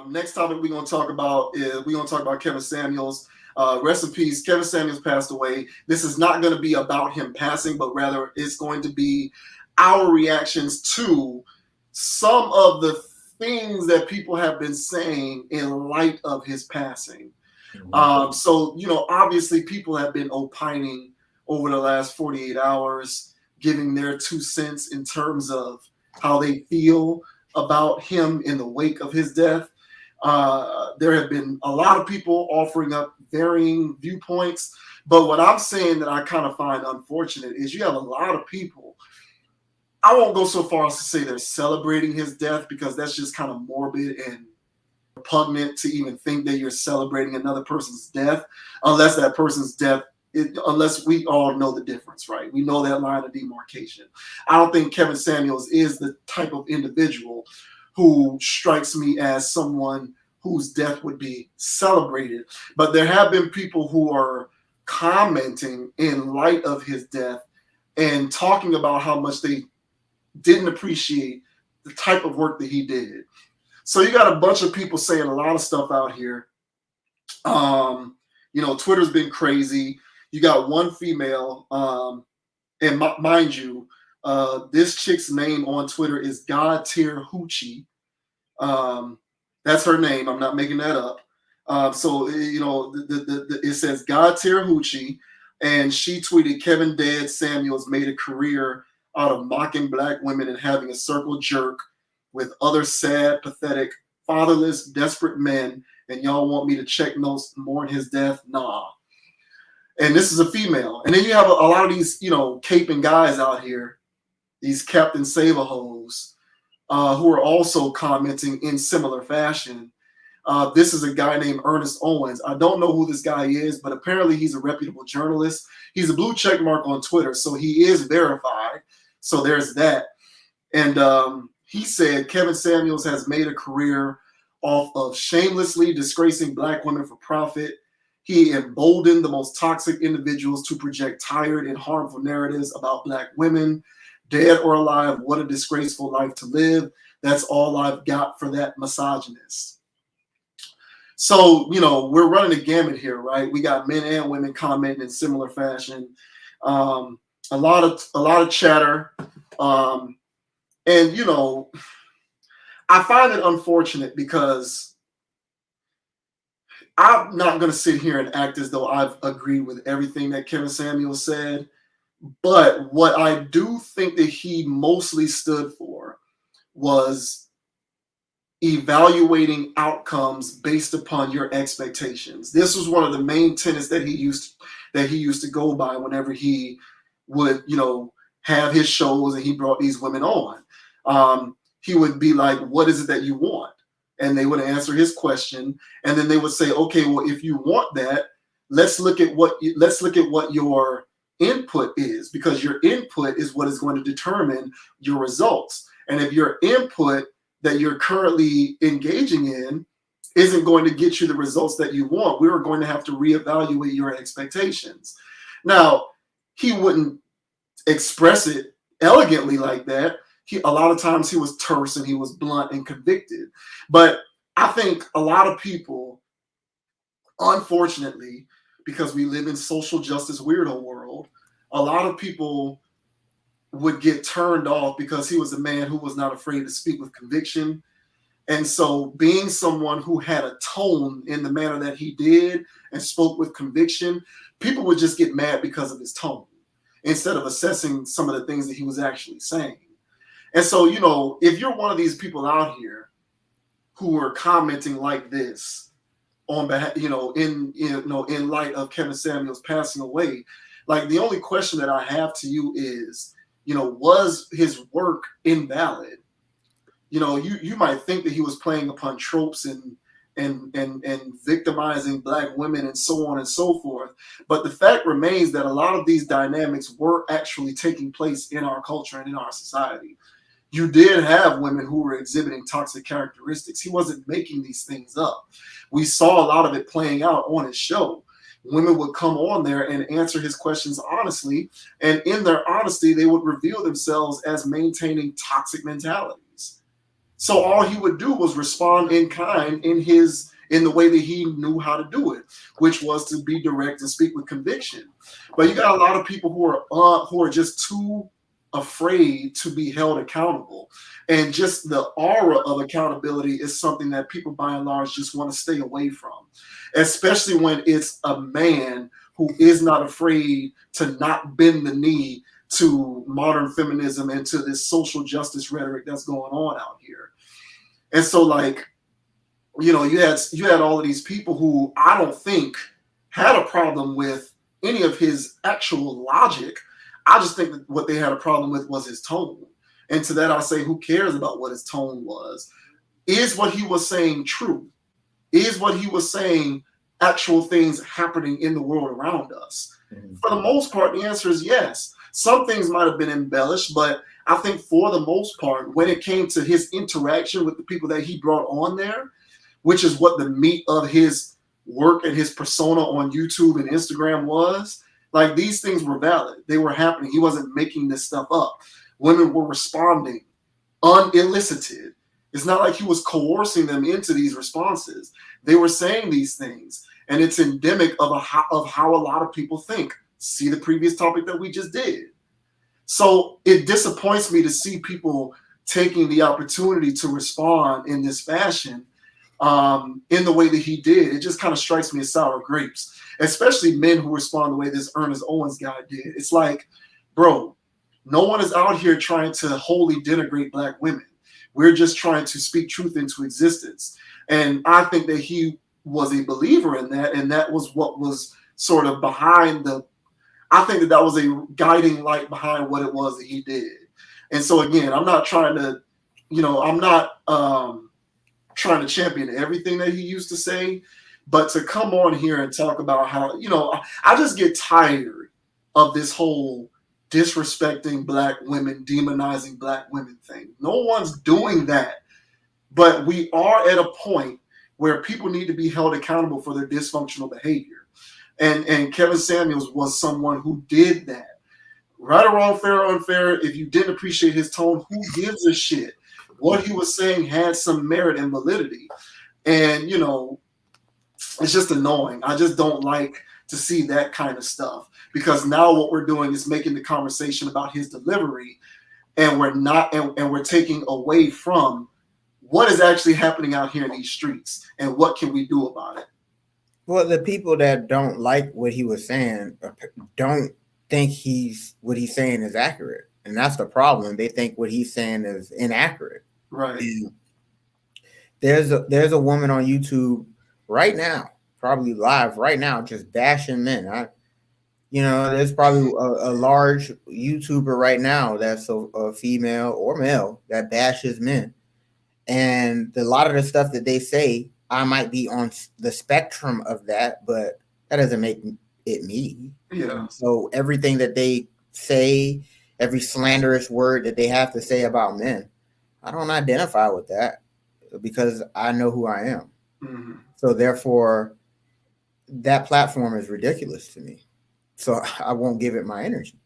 Next topic we're gonna talk about Kevin Samuels. Rest in peace. Kevin Samuels passed away. This is not going to be about him passing, but rather it's going to be our reactions to some of the things that people have been saying in light of his passing. Mhm. Obviously, people have been opining over the last 48 hours, giving their 2 cents in terms of how they feel about him in the wake of his death. There have been a lot of people offering up varying viewpoints. But what I'm saying that I kind of find unfortunate is you have a lot of people. I won't go so far as to say they're celebrating his death because that's just kind of morbid and repugnant to even think that you're celebrating another person's death, unless that person's death, unless we all know the difference, right? We know that line of demarcation. I don't think Kevin Samuels is the type of individual who strikes me as someone whose death would be celebrated. But there have been people who are commenting in light of his death and talking about how much they didn't appreciate the type of work that he did. So you got a bunch of people saying a lot of stuff out here. Twitter's been crazy. You got one female, and mind you, this chick's name on Twitter is God Tier Hoochie. That's her name. I'm not making that up. It says God Tier Hoochie, and she tweeted Kevin Dead Samuels made a career out of mocking black women and having a circle jerk with other sad, pathetic, fatherless, desperate men, and y'all want me to check notes and mourn his death? Nah. And this is a female. And then you have a lot of these, caping guys out here, these Captain Save-A-Hoes, who are also commenting in similar fashion. This is a guy named Ernest Owens. I don't know who this guy is, but apparently he's a reputable journalist. He's a blue check mark on Twitter, so he is verified. So there's that. And he said Kevin Samuels has made a career off of shamelessly disgracing black women for profit. He emboldened the most toxic individuals to project tired and harmful narratives about black women. Dead or alive, what a disgraceful life to live. That's all I've got for that misogynist. So, we're running a gamut here, right? We got men and women commenting in similar fashion. A lot of chatter. And I find it unfortunate because I'm not going to sit here and act as though I've agreed with everything that Kevin Samuels said. But what I do think that he mostly stood for was evaluating outcomes based upon your expectations. This was one of the main tenets that he used to go by whenever he would, have his shows and he brought these women on. He would be like, what is it that you want? And they would answer his question. And then they would say, okay, well, if you want that, let's look at what your input is, because your input is what is going to determine your results. And if your input that you're currently engaging in isn't going to get you the results that you want, we are going to have to reevaluate your expectations. Now, he wouldn't express it elegantly like that. A lot of times he was terse and he was blunt and convicted. But I think a lot of people, unfortunately, because we live in social justice weirdo world, a lot of people would get turned off because he was a man who was not afraid to speak with conviction. And so being someone who had a tone in the manner that he did and spoke with conviction, people would just get mad because of his tone instead of assessing some of the things that he was actually saying. And so, if you're one of these people out here who are commenting like this on behalf, in light of Kevin Samuels passing away, like the only question that I have to you is, was his work invalid? You might think that he was playing upon tropes and victimizing black women and so on and so forth. But the fact remains that a lot of these dynamics were actually taking place in our culture and in our society. You did have women who were exhibiting toxic characteristics. He wasn't making these things up. We saw a lot of it playing out on his show. Women would come on there and answer his questions honestly, and in their honesty, they would reveal themselves as maintaining toxic mentalities. So all he would do was respond in kind in the way that he knew how to do it, which was to be direct and speak with conviction. But you got a lot of people who are just too afraid to be held accountable, and just the aura of accountability is something that people by and large just want to stay away from, especially when it's a man who is not afraid to not bend the knee to modern feminism and to this social justice rhetoric that's going on out here. And so, like, you had all of these people who I don't think had a problem with any of his actual logic. I just think that what they had a problem with was his tone. And to that, I say, who cares about what his tone was? Is what he was saying true? Is what he was saying actual things happening in the world around us? Mhm. For the most part, the answer is yes. Some things might have been embellished, but I think for the most part, when it came to his interaction with the people that he brought on there, which is what the meat of his work and his persona on YouTube and Instagram was, like, these things were valid. They were happening. He wasn't making this stuff up. Women were responding unelicited. It's not like he was coercing them into these responses. They were saying these things, and it's endemic of how a lot of people think. See the previous topic that we just did. So it disappoints me to see people taking the opportunity to respond in this fashion, in the way that he did. It just kind of strikes me as sour grapes, especially men who respond the way this Ernest Owens guy did. It's like, bro, no one is out here trying to wholly denigrate black women. We're just trying to speak truth into existence. And I think that he was a believer in that, and that was what was sort of behind the. I think that that was a guiding light behind what it was that he did. And so again, I'm not trying to, I'm not trying to champion everything that he used to say, but to come on here and talk about how, I just get tired of this whole disrespecting black women, demonizing black women thing. No one's doing that, but we are at a point where people need to be held accountable for their dysfunctional behavior. And Kevin Samuels was someone who did that. Right or wrong, fair or unfair, if you didn't appreciate his tone, who gives a shit? What he was saying had some merit and validity. And, it's just annoying. I just don't like to see that kind of stuff, because now what we're doing is making the conversation about his delivery, and we're not, and we're taking away from what is actually happening out here in these streets and what can we do about it. Well, the people that don't like what he was saying don't think what he's saying is accurate, and that's the problem. They think what he's saying is inaccurate. Right. And there's a woman on YouTube right now, probably live right now, just bashing men. There's probably a large YouTuber right now that's a female or male that bashes men, and a lot of the stuff that they say, I might be on the spectrum of that, but that doesn't make it me. Yeah. And so everything that they say, every slanderous word that they have to say about men, I don't identify with that because I know who I am. Mm-hmm. So therefore, that platform is ridiculous to me. So I won't give it my energy.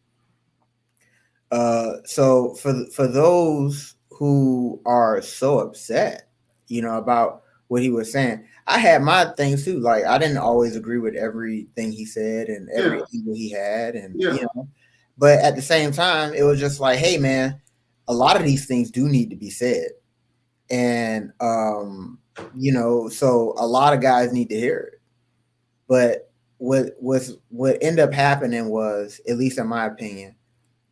So for those who are so upset, about what he was saying, I had my things too. Like, I didn't always agree with everything he said and every Yeah. angle he had, and Yeah. but at the same time, it was just like, hey, man, a lot of these things do need to be said, and so a lot of guys need to hear it. But what ended up happening was, at least in my opinion,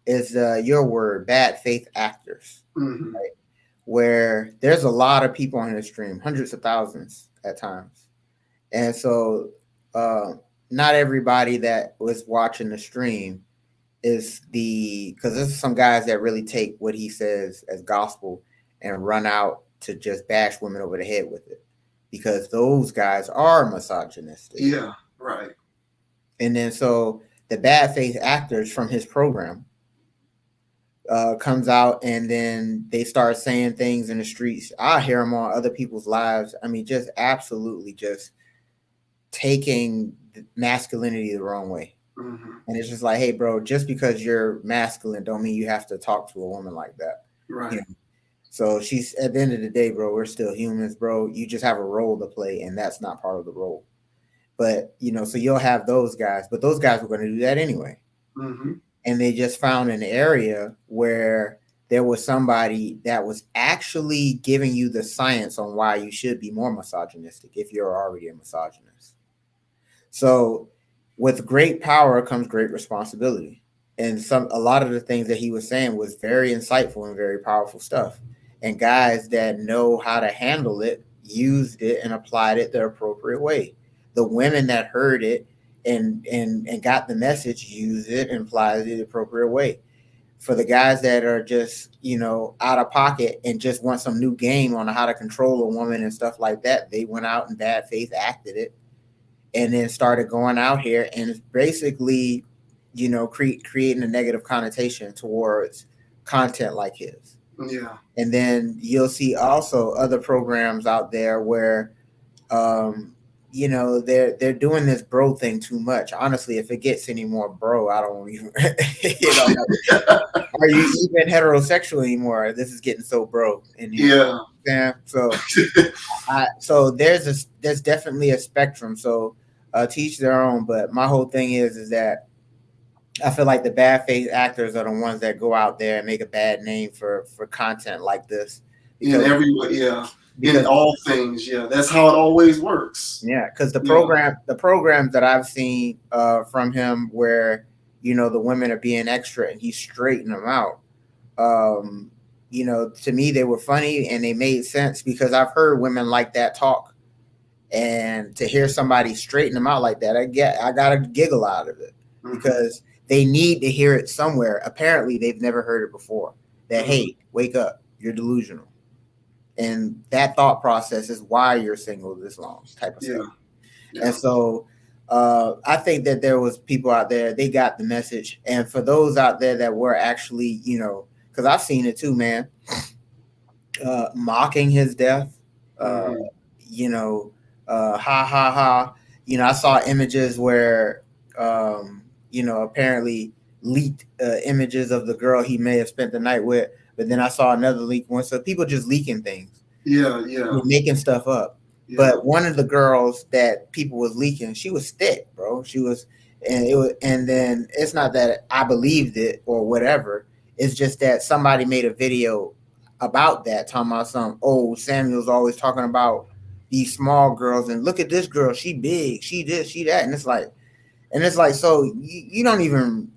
is your word, bad faith actors, Mm-hmm. right? Where there's a lot of people on the stream, hundreds of thousands at times. And so uh, not everybody that was watching the stream because there's some guys that really take what he says as gospel and run out to just bash women over the head with it, because those guys are misogynistic. Yeah. Right. And then so the bad faith actors from his program comes out, and then they start saying things in the streets. I hear them on other people's lives. I mean, just absolutely just taking masculinity the wrong way. Mm-hmm. And it's just like, hey, bro, just because you're masculine don't mean you have to talk to a woman like that. You Right. know? So she's at the end of the day, bro, we're still humans, bro. You just have a role to play, and that's not part of the role. But so you'll have those guys, but those guys were going to do that anyway. Hmm. And they just found an area where there was somebody that was actually giving you the science on why you should be more misogynistic if you're already a misogynist. So with great power comes great responsibility. And a lot of the things that he was saying was very insightful and very powerful stuff. And guys that know how to handle it used it and applied it the appropriate way. The women that heard it and got the message used it and applied it the appropriate way. For the guys that are just out of pocket and just want some new game on how to control a woman and stuff like that, they went out in bad faith, acted it, and then started going out here and basically, creating a negative connotation towards content like his. Yeah. And then you'll see also other programs out there where, they're doing this bro thing too much. Honestly, if it gets any more bro, I don't even, are you even heterosexual anymore? This is getting so bro in here. Yeah. Yeah. So there's definitely a spectrum. So teach their own. But my whole thing is that I feel like the bad faith actors are the ones that go out there and make a bad name for content like this. In every way, yeah. In all things, yeah. That's how it always works. Yeah, because the programs that I've seen from him where the women are being extra and he's straightening them out. To me they were funny and they made sense because I've heard women like that talk, and to hear somebody straighten them out like that, I got a giggle out of it because they need to hear it somewhere. Apparently, they've never heard it before. That hey, wake up, you're delusional, and that thought process is why you're single this long, type of stuff. Yeah. And so I think that there was people out there, they got the message, and for those out there that were actually, because I've seen it too, man, mocking his death, ha ha ha. I saw images where, apparently leaked images of the girl he may have spent the night with, but then I saw another leak one. So people just leaking things. Yeah. Making stuff up. Yeah. But one of the girls that people was leaking, she was thick, bro. She was, and then it's not that I believed it or whatever. It's just that somebody made a video about that, talking about Samuel's always talking about these small girls, and look at this girl, she big, she this, she that, and it's like, so you don't even.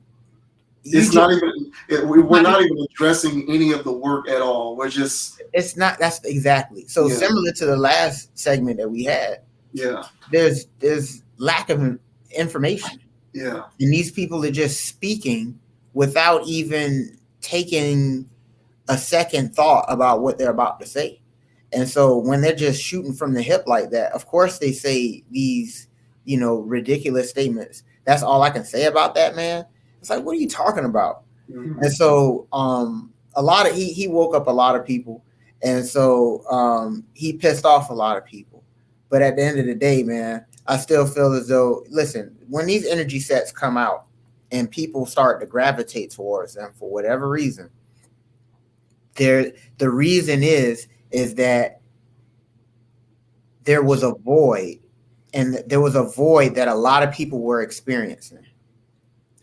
It's not even. We're not even addressing any of the work at all. We're just. It's not. That's exactly. So similar to the last segment that we had. Yeah. There's lack of information. Yeah. And these people are just speaking without even taking a second thought about what they're about to say. And so when they're just shooting from the hip like that, of course they say these, ridiculous statements. That's all I can say about that, man. It's like, what are you talking about? Mm-hmm. And so a lot of he woke up a lot of people, and so he pissed off a lot of people. But at the end of the day, man, I still feel as though, listen, when these energy sets come out and people start to gravitate towards them for whatever reason, the reason is that there was a void, and there was a void that a lot of people were experiencing.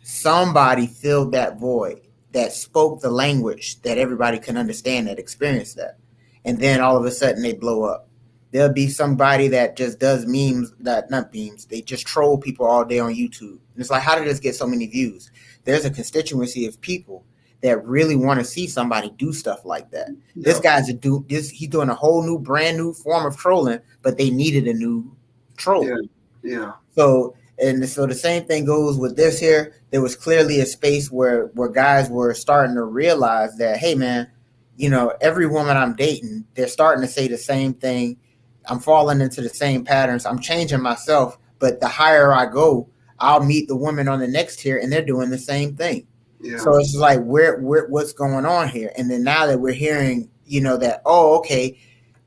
Somebody filled that void, that spoke the language that everybody can understand, that experienced that. And then all of a sudden they blow up. There'll be somebody that just does memes, not memes, they just troll people all day on YouTube. And it's like, how did this get so many views? There's a constituency of people that really want to see somebody do stuff like that. Yep. This guy's he's doing a whole new, brand new form of trolling, but they needed a new troll. Yeah. So the same thing goes with this here. There was clearly a space where guys were starting to realize that, hey man, every woman I'm dating, they're starting to say the same thing. I'm falling into the same patterns. I'm changing myself, but the higher I go, I'll meet the women on the next tier and they're doing the same thing. Yeah. So it's like, what's going on here? And then now that we're hearing, that, okay,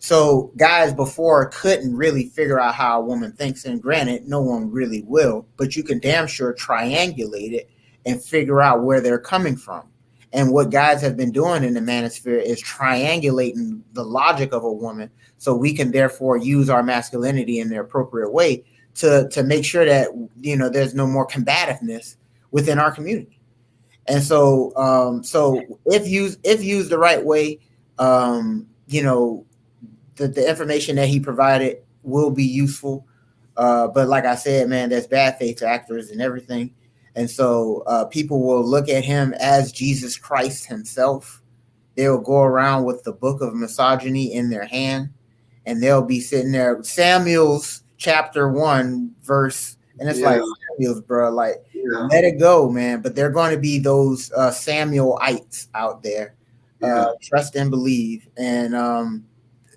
so guys before couldn't really figure out how a woman thinks, and granted, no one really will, but you can damn sure triangulate it and figure out where they're coming from. And what guys have been doing in the manosphere is triangulating the logic of a woman, so we can therefore use our masculinity in the appropriate way to make sure that there's no more combativeness within our community. And so if used the right way, the information that he provided will be useful. But like I said, man, there's bad faith actors and everything. And so people will look at him as Jesus Christ himself. They'll go around with the book of misogyny in their hand, and they'll be sitting there, Samuel's chapter 1 verse, and it's Yeah. like, Samuel's, bro, like, Yeah. let it go, man. But they're going to be those Samuelites out there. Yeah. Trust and believe. And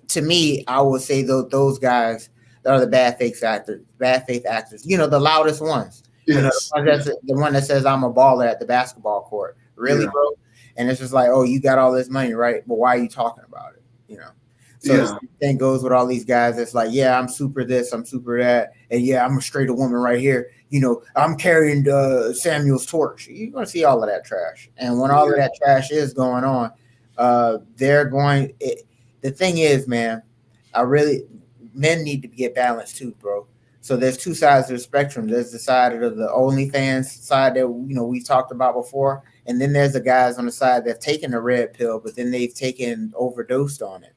to me, I would say those guys that are the bad faith actors. The loudest ones. Yes. The one that says I'm a baller at the basketball court. Really, Yeah. bro? And it's just like, oh, you got all this money, right? But why are you talking about it? So the Yeah. same thing goes with all these guys. It's like, yeah, I'm super this, I'm super that, and yeah, I'm a straight woman right here. I'm carrying Samuel's torch. You're gonna see all of that trash, and when all of that trash is going on, they're going. The thing is, man, men need to get balanced too, bro. So there's two sides of the spectrum. There's the side of the OnlyFans side that we talked about before, and then there's the guys on the side that've taken the red pill, but then they've taken overdosed on it.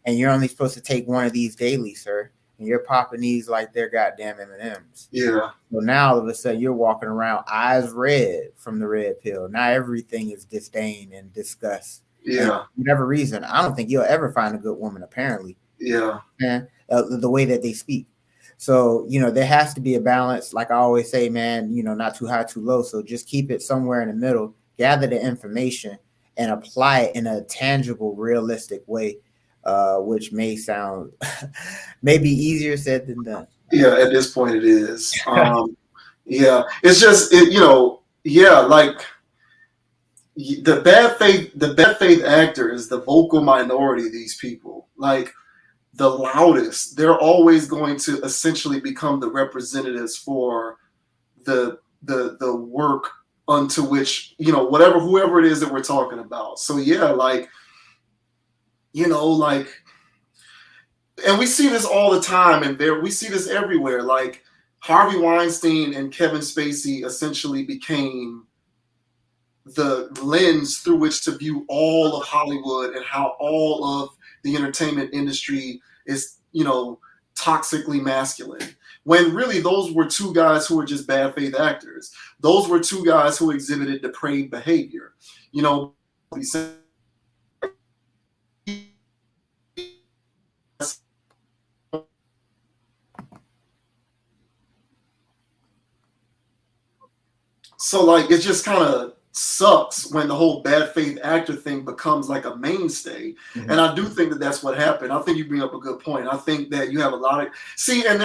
And you're only supposed to take one of these daily, sir. And you're popping these like they're goddamn M&Ms. Yeah. So now all of a sudden you're walking around eyes red from the red pill. Now everything is disdain and disgust. Yeah. And for whatever reason, I don't think you'll ever find a good woman, apparently. Yeah. The way that they speak. So, there has to be a balance. Like I always say, man, not too high, too low. So just keep it somewhere in the middle, gather the information and apply it in a tangible, realistic way, which may sound maybe easier said than done. Yeah. At this point, it is. Yeah. It's just yeah, like the bad faith actors, the vocal minority of these people, like the loudest, they're always going to essentially become the representatives for the work unto which whoever it is that we're talking about. So yeah, like and we see this all the time, and we see this everywhere. Like Harvey Weinstein and Kevin Spacey essentially became the lens through which to view all of Hollywood and how all of the entertainment industry is, toxically masculine. When really those were two guys who were just bad faith actors. Those were two guys who exhibited depraved behavior. So like it just kind of sucks when the whole bad faith actor thing becomes like a mainstay. Mm-hmm. And I do think that that's what happened. I think you bring up a good point. I think that you have a lot of and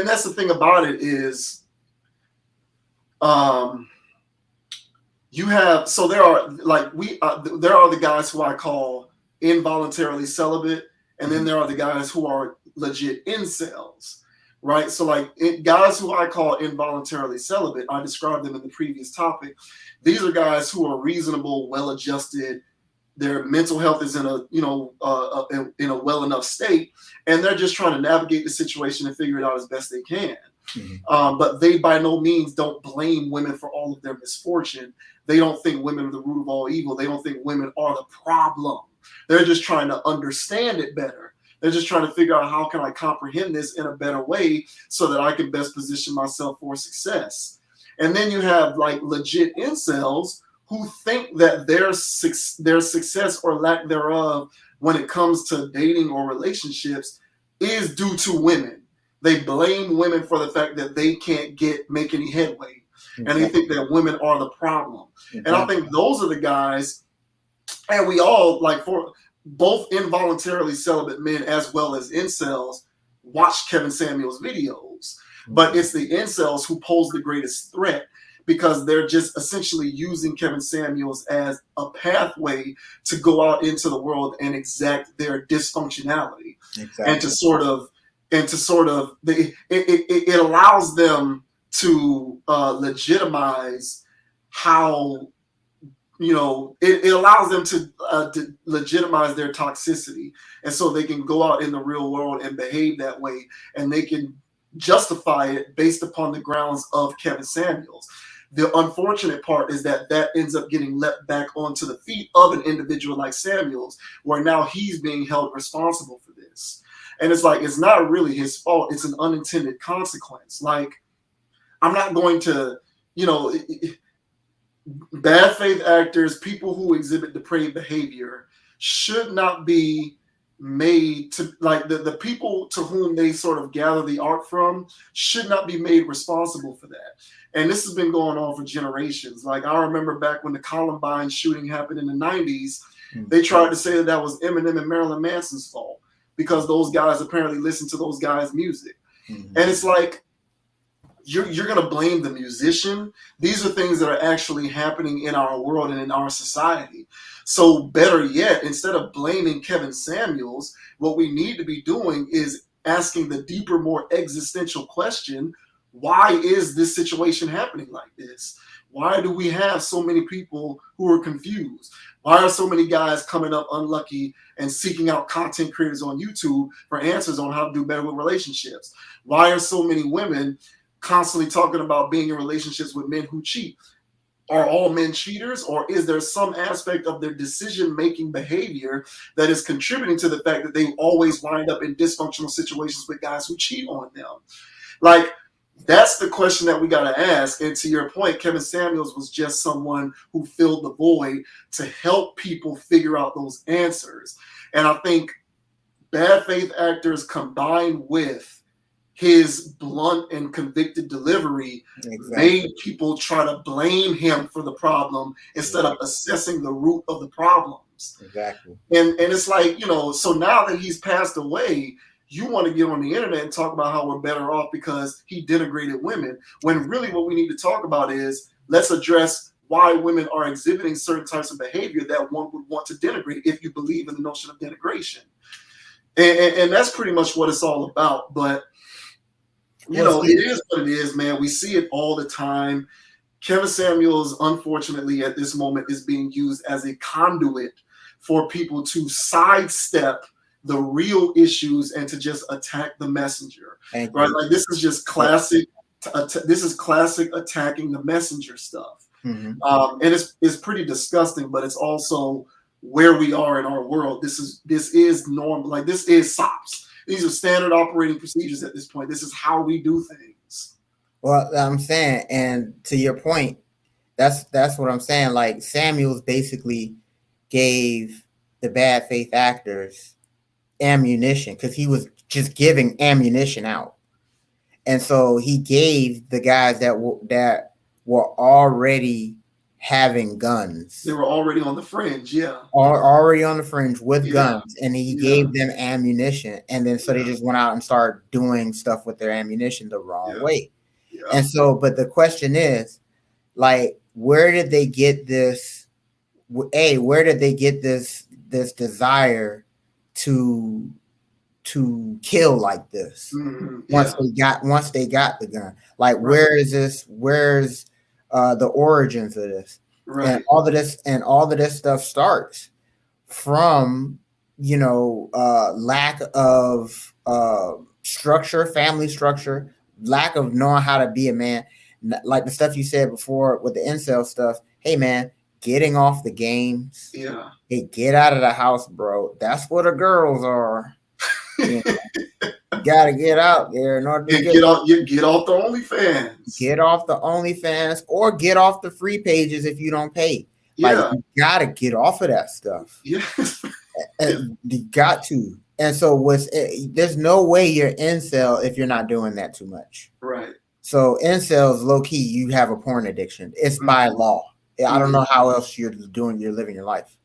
that's the thing about it is you have, so there are like there are the guys who I call involuntarily celibate, and then there are the guys who are legit incels, right? So like guys who I call involuntarily celibate, I described them in the previous topic. These are guys who are reasonable, well-adjusted. Their mental health is in a in a well enough state, and they're just trying to navigate the situation and figure it out as best they can. Mm-hmm. But they by no means don't blame women for all of their misfortune. They don't think women are the root of all evil. They don't think women are the problem. They're just trying to understand it better. They're just trying to figure out how can I comprehend this in a better way so that I can best position myself for success. And then you have like legit incels who think that their success or lack thereof when it comes to dating or relationships is due to women. They blame women for the fact that they can't make any headway. Exactly. And they think that women are the problem. Exactly. And I think those are the guys, and we all, like, for both involuntarily celibate men as well as incels, watch Kevin Samuels' videos. Mm-hmm. But it's the incels who pose the greatest threat, because they're just essentially using Kevin Samuels as a pathway to go out into the world and exact their dysfunctionality. Exactly. And to sort of it allows them to legitimize how it allows them to legitimize their toxicity, and so they can go out in the real world and behave that way, and they can justify it based upon the grounds of Kevin Samuels. The unfortunate part is that that ends up getting let back onto the feet of an individual like Samuels, where now he's being held responsible for this. And it's like, it's not really his fault. It's an unintended consequence. Like, I'm not going to, you know, bad faith actors, people who exhibit depraved behavior should not be made to, like, the people to whom they sort of gather the art from should not be made responsible for that. And this has been going on for generations. Like, I remember back when the Columbine shooting happened in the 90s, they tried to say that that was Eminem and Marilyn Manson's fault because those guys apparently listened to those guys' music. And it's like, you're going to blame the musician. These are things that are actually happening in our world and in our society. So better yet, instead of blaming Kevin Samuels, what we need to be doing is asking the deeper, more existential question: why is this situation happening like this? Why do we have so many people who are confused? Why are so many guys coming up unlucky and seeking out content creators on YouTube for answers on how to do better with relationships? Why are so many women constantly talking about being in relationships with men who cheat? Are all men cheaters, or is there some aspect of their decision-making behavior that is contributing to the fact that they always wind up in dysfunctional situations with guys who cheat on them? Like, that's the question that we got to ask. And to your point, Kevin Samuels was just someone who filled the void to help people figure out those answers. And I think bad faith actors combined with his blunt and convicted delivery made people try to blame him for the problem instead of assessing the root of the problems. Exactly. And it's like, so now that he's passed away, you want to get on the internet and talk about how we're better off because he denigrated women, when really what we need to talk about is, let's address why women are exhibiting certain types of behavior that one would want to denigrate if you believe in the notion of denigration. And that's pretty much what it's all about. But it is what it is, man. We see it all the time. Kevin Samuels, unfortunately, at this moment is being used as a conduit for people to sidestep the real issues and to just attack the messenger. Right? Like, this is just classic. This is classic attacking the messenger stuff. And it's pretty disgusting, but it's also where we are in our world. This is normal. Like, this is SOPs. These are standard operating procedures at this point. This is how we do things. Well, I'm saying, and to your point, that's what I'm saying. Like, Samuels basically gave the bad faith actors ammunition because he was just giving ammunition out. And so he gave the guys that were already having guns. They were already on the fringe, yeah. Already on the fringe with guns, and he gave them ammunition, and then so they just went out and started doing stuff with their ammunition the wrong way. And so, but the question is, like, where did they get this? Where did they get this desire to kill like this? Once they got the gun, like, where is this? Where's the origins of this? Right. And all of this stuff starts from lack of structure, family structure, lack of knowing how to be a man. Like the stuff you said before with the incel stuff. Hey man, getting off the games. Yeah. Hey, get out of the house, bro. That's what the girls are. You gotta get out there in order to get off the OnlyFans. Get off the OnlyFans, or get off the free pages if you don't pay. Like, you gotta get off of that stuff. Yes. You got to. And so there's no way you're incel if you're not doing that too much. Right. So incels, low key, you have a porn addiction. It's by law. I don't know how else you're living your life.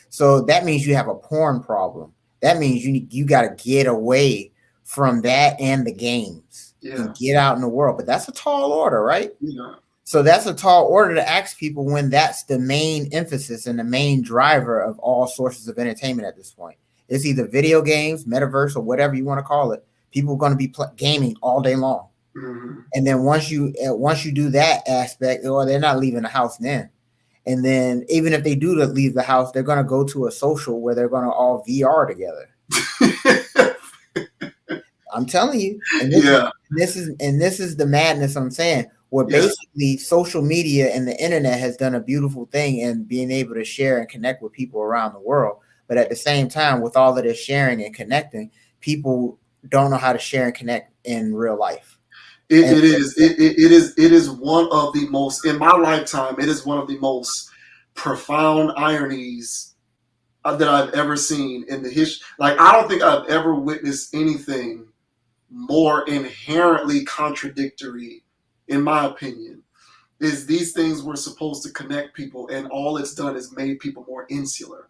So that means you have a porn problem. That means you got to get away from that and the games and get out in the world. But that's a tall order, right? Yeah. So that's a tall order to ask people when that's the main emphasis and the main driver of all sources of entertainment at this point. It's either video games, metaverse, or whatever you want to call it. People are going to be gaming all day long. And then once you do that aspect, or they're not leaving the house then. And then even if they do to leave the house, they're gonna go to a social where they're gonna all VR together. I'm telling you, and Yeah, this is the madness I'm saying. Where yeah, basically social media and the internet has done a beautiful thing in being able to share and connect with people around the world. But at the same time, with all of this sharing and connecting, people don't know how to share and connect in real life. And it is. It is one of the most in my lifetime. It is one of the most profound ironies that I've ever seen in the history. Like I don't think I've ever witnessed anything more inherently contradictory, in my opinion. Is these things were supposed to connect people, and all it's done is made people more insular.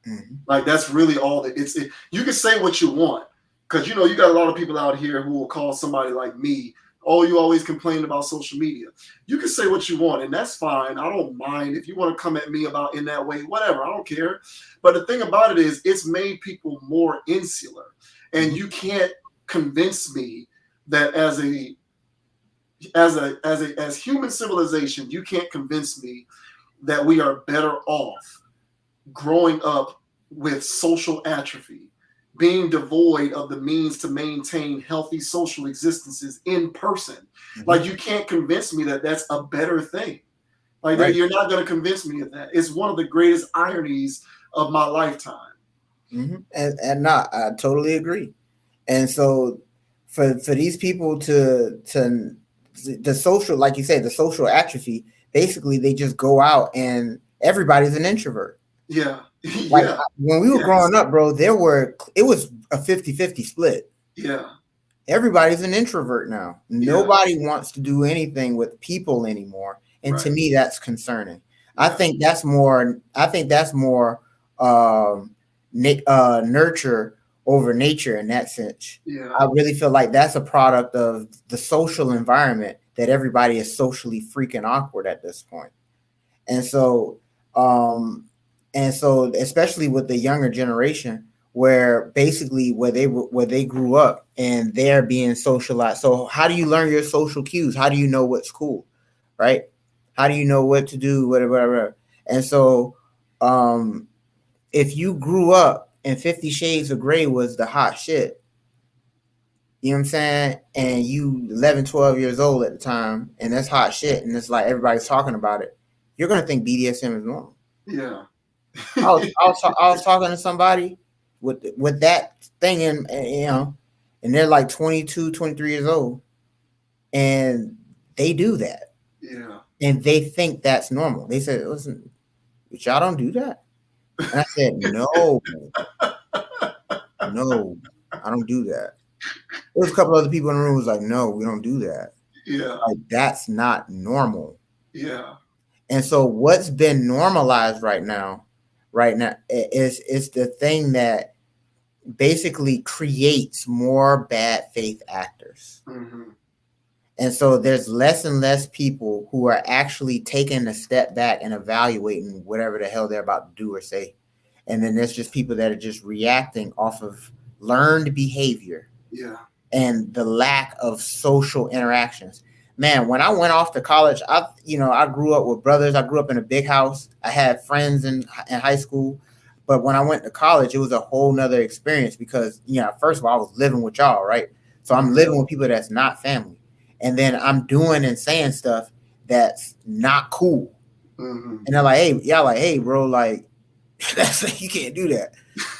mm-hmm. Like that's really all that it's. You can say what you want, because you got a lot of people out here who will call somebody like me. Oh, you always complain about social media. You can say what you want, and that's fine. I don't mind if you want to come at me about in that way, whatever. I don't care. But the thing about it is, it's made people more insular, and Mm-hmm. you can't convince me that as human civilization, you can't convince me that we are better off growing up with social atrophy, being devoid of the means to maintain healthy social existences in person. Mm-hmm. Like you can't convince me that that's a better thing. Like that, Right. you're not going to convince me of that. It's one of the greatest ironies of my lifetime. Mm-hmm. And not, I totally agree. And so for these people to the social, like you said, the social atrophy, basically they just go out and everybody's an introvert. Yeah, Like yeah, when we were yes, growing up, bro, it was a 50-50 split. yeah, Everybody's an introvert now. yeah, Nobody wants to do anything with people anymore. And to right, me, that's concerning. yeah, I think that's more nurture over nature in that sense. yeah, I really feel like that's a product of the social environment that everybody is socially freaking awkward at this point. And so, um, especially with the younger generation, where basically where they grew up and they're being socialized. So how do you learn your social cues? How do you know what's cool, right? How do you know what to do, whatever, whatever? And so, um, if you grew up and 50 Shades of Grey was the hot shit, you know what I'm saying? And you 11, 12 years old at the time, and that's hot shit, and it's like everybody's talking about it. You're gonna think BDSM is normal. yeah, I was talking to somebody with that thing in, and they're like 22, 23 years old, and they do that, yeah. and they think that's normal. They said, "Listen, but y'all don't do that," and I said, "No, no, I don't do that." There was a couple other people in the room who was like, "No, we don't do that. Yeah, Like that's not normal." yeah, And so what's been normalized right now is the thing that basically creates more bad faith actors. mm-hmm. And so there's less and less people who are actually taking a step back and evaluating whatever the hell they're about to do or say. And then there's just people that are just reacting off of learned behavior Yeah, and the lack of social interactions. Man, when I went off to college, I grew up with brothers. I grew up in a big house. I had friends in high school. But when I went to college, it was a whole nother experience because, first of all, I was living with y'all, right? So I'm mm-hmm. living with people that's not family. And then I'm doing and saying stuff that's not cool. Mm-hmm. And they're like, hey, y'all like, hey, bro, like, that's you can't do that.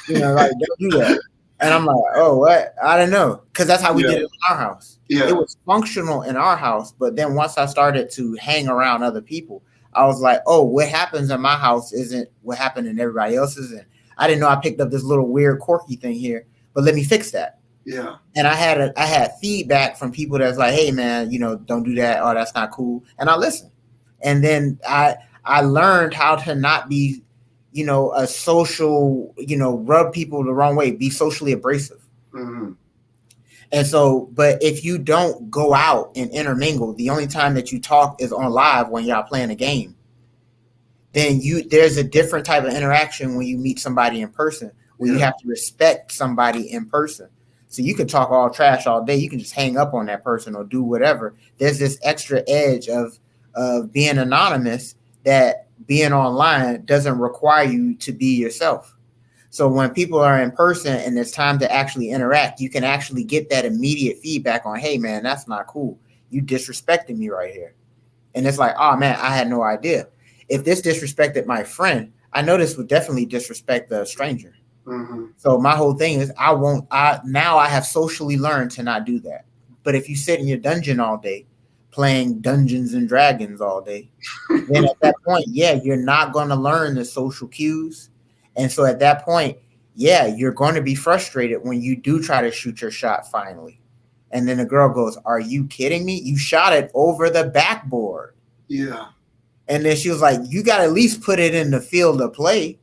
Like, don't do that. And I'm like, oh, what? I don't know. Because that's how we Yeah, did it in our house. It yeah, was functional in our house. But then once I started to hang around other people, I was like, oh, what happens in my house isn't what happened in everybody else's. And I didn't know I picked up this little weird quirky thing here, but let me fix that. yeah, And I had feedback from people that's like, hey man, don't do that. Oh, that's not cool. And I listened. And then I learned how to not be, a social, rub people the wrong way, be socially abrasive. mm-hmm. And so, but if you don't go out and intermingle, the only time that you talk is on live when y'all playing a game, then there's a different type of interaction when you meet somebody in person, where you Yeah, have to respect somebody in person. So you can talk all trash all day, you can just hang up on that person or do whatever. There's this extra edge of being anonymous that being online doesn't require you to be yourself. So when people are in person and it's time to actually interact, you can actually get that immediate feedback on, hey man, that's not cool. You disrespecting me right here. And it's like, oh man, I had no idea. If this disrespected my friend, I know this would definitely disrespect the stranger. Mm-hmm. So my whole thing is I have socially learned to not do that. But if you sit in your dungeon all day, playing Dungeons and Dragons all day, then at that point, yeah, you're not going to learn the social cues. And so at that point, yeah, you're going to be frustrated when you do try to shoot your shot finally. And then the girl goes, "Are you kidding me? You shot it over the backboard." Yeah. And then she was like, "You got to at least put it in the field of play."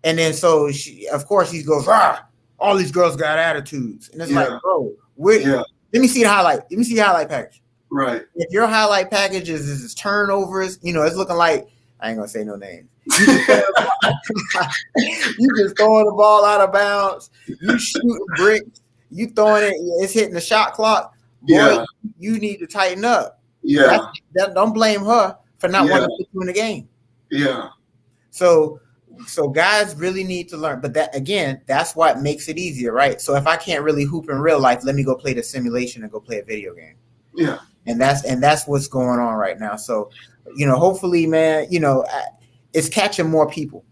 And then so she, of course, he goes, "Ah, all these girls got attitudes." And it's like, Yeah. bro, Yeah. let me see the highlight. Let me see the highlight package. Right. If your highlight package is turnovers, it's looking like, I ain't gonna say no names. You just throwing the ball out of bounds. You shooting bricks. You throwing it. It's hitting the shot clock. Boy, Yeah. you need to tighten up. Yeah. Don't blame her for not Yeah. wanting to put you in the game. Yeah. So guys really need to learn. But that again, that's what makes it easier, right? So if I can't really hoop in real life, let me go play the simulation and go play a video game. Yeah. And that's what's going on right now. So, hopefully, man, it's catching more people.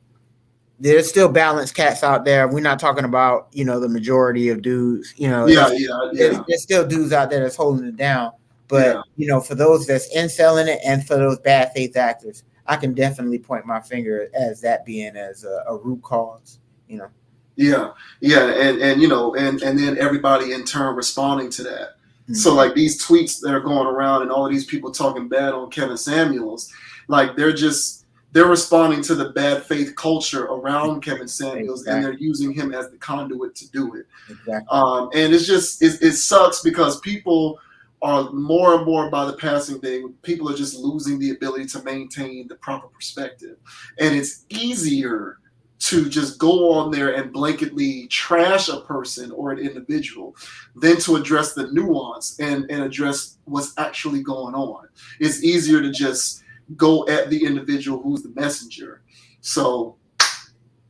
There's still balanced cats out there. We're not talking about, the majority of dudes, Yeah. Yeah. there's still dudes out there that's holding it down. But, Yeah. For those that's selling it and for those bad faith actors, I can definitely point my finger as that being as a root cause, Yeah. Yeah. And then everybody in turn responding to that. Mm-hmm. So like these tweets that are going around and all of these people talking bad on Kevin Samuels, like they're responding to the bad faith culture around Kevin Samuels, Exactly. and they're using him as the conduit to do it. Exactly. And it's just it sucks because people are more and more by the passing day, people are just losing the ability to maintain the proper perspective, and it's easier to just go on there and blanketly trash a person or an individual than to address the nuance and address what's actually going on. It's easier to just go at the individual who's the messenger. So,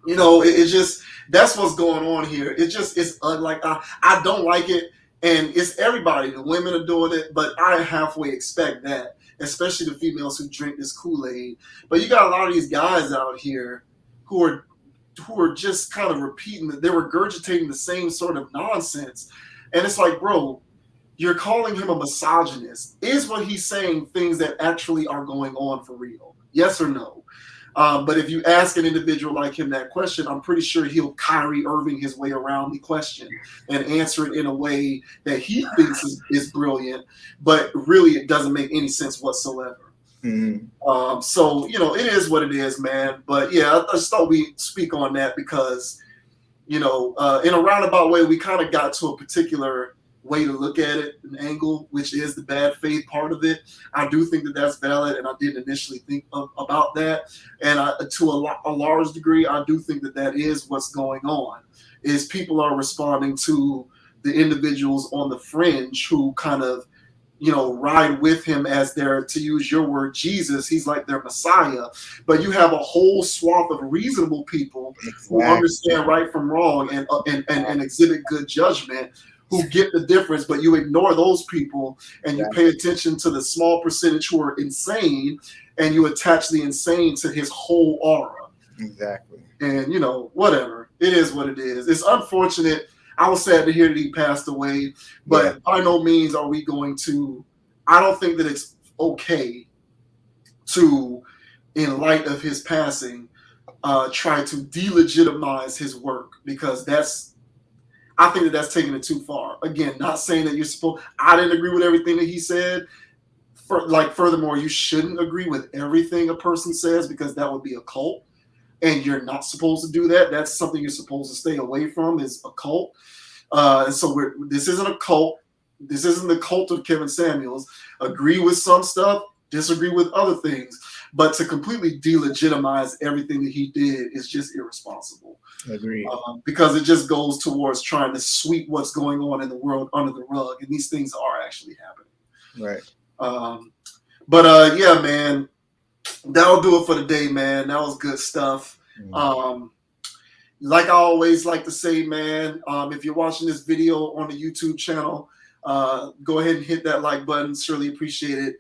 it's just, that's what's going on here. It's like, I don't like it. And it's everybody. The women are doing it, but I halfway expect that, especially the females who drink this Kool-Aid. But you got a lot of these guys out here who are just kind of repeating that, they're regurgitating the same sort of nonsense. And it's like, bro, you're calling him a misogynist. Is what he's saying things that actually are going on for real? Yes or no? But if you ask an individual like him that question, I'm pretty sure he'll Kyrie Irving his way around the question and answer it in a way that he thinks is brilliant, but really it doesn't make any sense whatsoever. Mm-hmm. So, it is what it is, man. But yeah, I just thought we speak on that because, in a roundabout way, we kind of got to a particular way to look at it, an angle, which is the bad faith part of it. I do think that that's valid, and I did initially think about that. And to a large degree, I do think that that is what's going on, is people are responding to the individuals on the fringe who kind of, ride with him as their, to use your word, Jesus. He's like their Messiah. But you have a whole swath of reasonable people who understand right from wrong and exhibit good judgment, who get the difference, but you ignore those people and you pay attention to the small percentage who are insane, and you attach the insane to his whole aura. Exactly. And, whatever. It is what it is. It's unfortunate. I was sad to hear that he passed away, but by no means are we going to, I don't think that it's okay to, in light of his passing, try to delegitimize his work, because I think that that's taking it too far. Again, not saying that you're supposed, I didn't agree with everything that he said. Furthermore, you shouldn't agree with everything a person says, because that would be a cult. And you're not supposed to do that. That's something you're supposed to stay away from, is a cult. And so this isn't a cult. This isn't the cult of Kevin Samuels. Agree with some stuff, disagree with other things. But to completely delegitimize everything that he did is just irresponsible. Agreed. Because it just goes towards trying to sweep what's going on in the world under the rug. And these things are actually happening. Right. But yeah, man, that'll do it for the day, man. That was good stuff. Mm. Um, like I always like to say, man, if you're watching this video on the YouTube channel, go ahead and hit that like button. Surely appreciate it.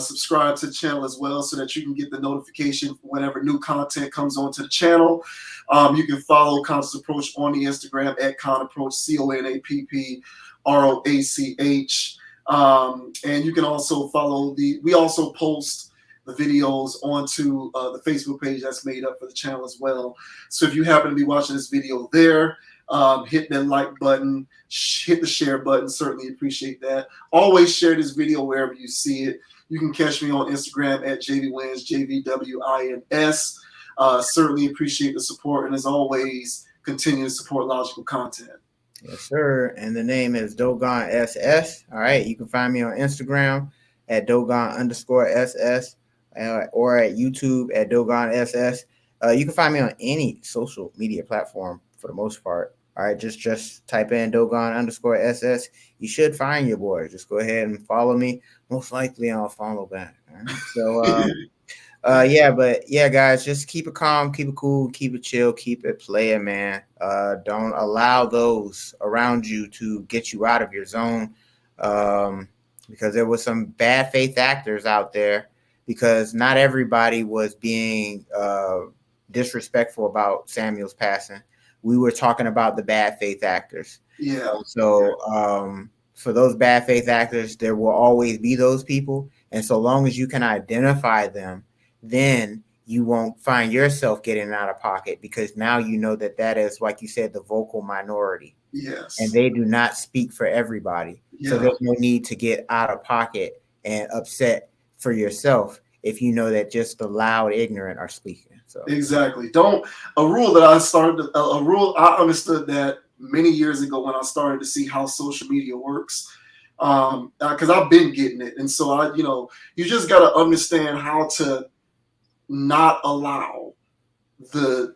Subscribe to the channel as well so that you can get the notification whenever new content comes onto the channel. You can follow Conscious Approach on the Instagram at Conapproach, CONAPPROACH. And you can also follow we also post the videos onto the Facebook page that's made up for the channel as well. So if you happen to be watching this video there, hit that like button, hit the share button. Certainly appreciate that. Always share this video wherever you see it. You can catch me on Instagram at JVWins, JVWINS. Certainly appreciate the support, and as always, continue to support logical content. Yes, sir. And the name is Dogon SS. All right. You can find me on Instagram at Dogon_SS or at YouTube at Dogon SS. You can find me on any social media platform for the most part. All right. Just type in Dogon_SS. You should find your boy. Just go ahead and follow me. Most likely I'll follow back. All right. So, but yeah, guys, just keep it calm, keep it cool, keep it chill, keep it playing, man. Don't allow those around you to get you out of your zone, because there was some bad faith actors out there. Because not everybody was being disrespectful about Samuel's passing. We were talking about the bad faith actors. Yeah. So for those bad faith actors, there will always be those people, and so long as you can identify them, then you won't find yourself getting out of pocket, because now you know that is, like you said, the vocal minority. Yes. And they do not speak for everybody. Yeah. So there's no need to get out of pocket and upset for yourself if you know that just the loud ignorant are speaking. So exactly. A rule I understood that many years ago when I started to see how social media works. Because I've been getting it. And so you just gotta understand how to not allow the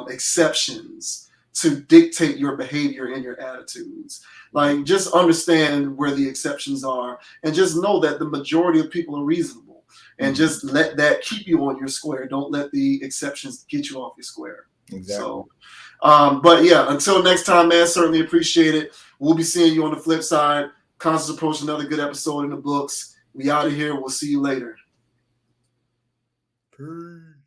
exceptions to dictate your behavior and your attitudes. Like, just understand where the exceptions are, and just know that the majority of people are reasonable, and just let that keep you on your square. Don't let the exceptions get you off your square. exactly. So, but yeah, until next time, man, certainly appreciate it. We'll be seeing you on the flip side. Conscious Approach, another good episode in the books. We out of here. We'll see you later. Peace.